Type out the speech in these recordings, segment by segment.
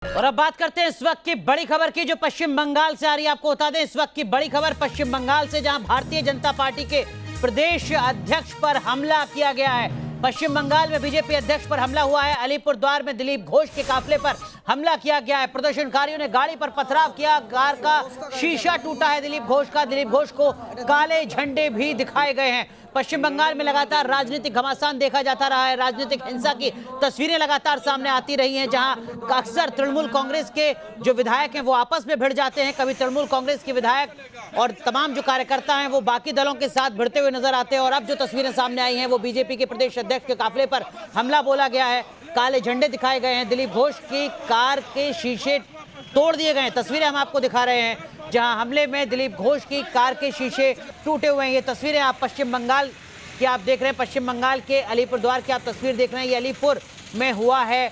और अब बात करते हैं इस वक्त की बड़ी खबर की जो पश्चिम बंगाल से आ रही है। आपको बता दें इस वक्त की बड़ी खबर पश्चिम बंगाल से, जहां भारतीय जनता पार्टी के प्रदेश अध्यक्ष पर हमला किया गया है। पश्चिम बंगाल में बीजेपी अध्यक्ष पर हमला हुआ है। अलीपुरद्वार में दिलीप घोष के काफिले पर हमला किया गया है। प्रदर्शनकारियों ने गाड़ी पर पथराव किया, कार का शीशा टूटा है दिलीप घोष का। दिलीप घोष को काले झंडे भी दिखाए गए हैं। पश्चिम बंगाल में लगातार राजनीतिक घमासान देखा जाता रहा है। राजनीतिक हिंसा की तस्वीरें लगातार सामने आती रही हैं, जहां अक्सर तृणमूल कांग्रेस के जो विधायक हैं वो आपस में भिड़ जाते हैं। कभी तृणमूल कांग्रेस के विधायक और तमाम जो कार्यकर्ता हैं वो बाकी दलों के साथ भिड़ते हुए नजर आते हैं। और अब जो तस्वीरें सामने आई हैं वो बीजेपी के प्रदेश अध्यक्ष के काफिले पर हमला बोला गया है। काले झंडे दिखाए गए हैं। दिलीप घोष की कार के शीशे तोड़ दिए गए हैं। तस्वीरें हम आपको दिखा रहे हैं जहां हमले में दिलीप घोष की कार के शीशे टूटे हुए हैं। ये तस्वीरें आप पश्चिम बंगाल की आप देख रहे हैं। पश्चिम बंगाल के अलीपुरद्वार की आप तस्वीर देख रहे हैं। ये अलीपुर में हुआ है।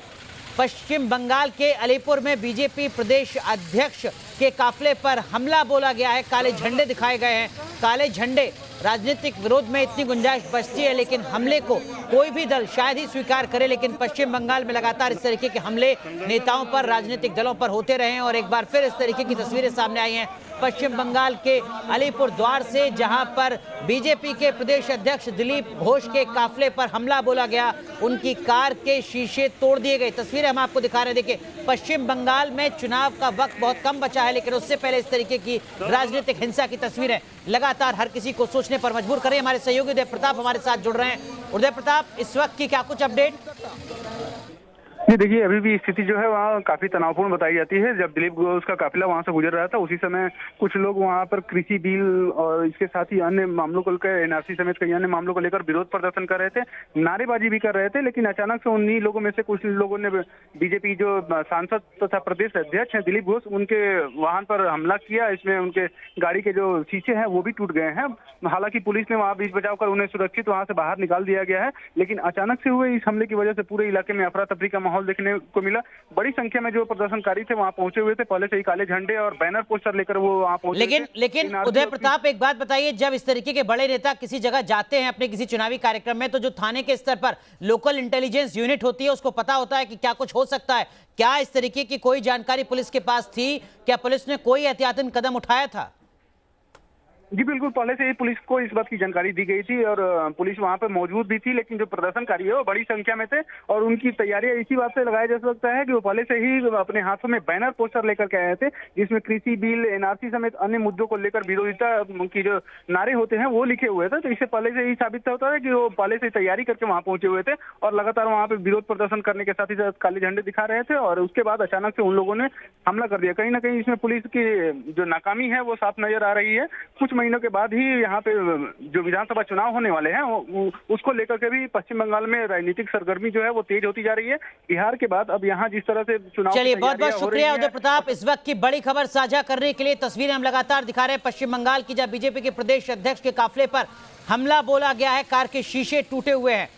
पश्चिम बंगाल के अलीपुर में बीजेपी प्रदेश अध्यक्ष के काफिले पर हमला बोला गया है। काले झंडे दिखाए गए हैं। काले झंडे राजनीतिक विरोध में इतनी गुंजाइश बचती है, लेकिन हमले को कोई भी दल शायद ही स्वीकार करे। लेकिन पश्चिम बंगाल में लगातार इस तरीके के हमले नेताओं पर, राजनीतिक दलों पर होते रहे हैं। और एक बार फिर इस तरीके की तस्वीरें सामने आई हैं पश्चिम बंगाल के अलीपुरद्वार से, जहां पर बीजेपी के प्रदेश अध्यक्ष दिलीप घोष के काफिले पर हमला बोला गया। उनकी कार के शीशे तोड़ दिए गए। तस्वीरें हम आपको दिखा रहे हैं। देखिए, पश्चिम बंगाल में चुनाव का वक्त बहुत कम बचा है, लेकिन उससे पहले इस तरीके की राजनीतिक हिंसा की तस्वीरें लगातार हर किसी को सोचने पर मजबूर करें। हमारे सहयोगी उदय प्रताप हमारे साथ जुड़ रहे हैं। उदय प्रताप, इस वक्त की क्या कुछ अपडेट? जी देखिए, अभी भी स्थिति जो है वहाँ काफी तनावपूर्ण बताई जाती है। जब दिलीप घोष का काफिला वहाँ से गुजर रहा था, उसी समय कुछ लोग वहाँ पर कृषि बिल और इसके साथ ही अन्य मामलों को लेकर, एनआरसी समेत कई अन्य मामलों को लेकर विरोध प्रदर्शन कर रहे थे, नारेबाजी भी कर रहे थे। लेकिन अचानक से उन्हीं लोगों में से कुछ लोगों ने बीजेपी जो सांसद तथा प्रदेश अध्यक्ष हैं दिलीप घोष, उनके वाहन पर हमला किया। इसमें उनके गाड़ी के जो शीशे हैं वो भी टूट गए हैं। हालांकि पुलिस ने वहाँ बीच बचाव कर उन्हें सुरक्षित वहाँ से बाहर निकाल दिया गया है। लेकिन अचानक से हुए इस हमले की वजह से पूरे इलाके में अफरा तफरी का माहौल देखने को मिला। बड़ी संख्या में जो प्रदर्शनकारी थे वहां पहुंचे हुए थे। पहले से ही काले झंडे और बैनर पोस्टर लेकर वो वहां पहुंचे। लेकिन उदय प्रताप, एक बात बताइए, जब इस तरीके के बड़े नेता किसी जगह जाते हैं अपने किसी चुनावी कार्यक्रम में, तो जो थाने के स्तर पर लोकल इंटेलिजेंस यूनिट होती है उसको पता होता है कि क्या कुछ हो सकता है। क्या इस तरीके की कोई जानकारी पुलिस के पास थी? क्या पुलिस ने कोई एहतियातन कदम उठाया था? जी बिल्कुल, पहले से ही पुलिस को इस बात की जानकारी दी गई थी और पुलिस वहां पर मौजूद भी थी। लेकिन जो प्रदर्शनकारी है वो बड़ी संख्या में थे और उनकी तैयारियां इसी बात से लगाया जा सकता है कि वो पहले से ही अपने हाथों में बैनर पोस्टर लेकर के आए थे, जिसमें कृषि बिल, एनआरसी समेत अन्य मुद्दों को लेकर विरोधिता की जो नारे होते हैं वो लिखे हुए थे। तो इससे पहले से ही साबित होता है कि वो पहले से तैयारी करके वहां पहुंचे हुए थे और लगातार वहां पे विरोध प्रदर्शन करने के साथ ही साथ काले झंडे दिखा रहे थे। और उसके बाद अचानक से उन लोगों ने हमला कर दिया। कहीं ना कहीं इसमें पुलिस की जो नाकामी है वो साफ नजर आ रही है। कुछ महीनों के बाद ही यहाँ पे जो विधानसभा चुनाव होने वाले हैं उसको लेकर के भी पश्चिम बंगाल में राजनीतिक सरगर्मी जो है वो तेज होती जा रही है। बिहार के बाद अब यहाँ जिस तरह से चुनाव, चलिए, बहुत बहुत शुक्रिया उदय प्रताप इस वक्त की बड़ी खबर साझा करने के लिए। तस्वीरें हम लगातार दिखा रहे हैं पश्चिम बंगाल की, जब बीजेपी के प्रदेश अध्यक्ष के काफिले पर हमला बोला गया है। कार के शीशे टूटे हुए हैं।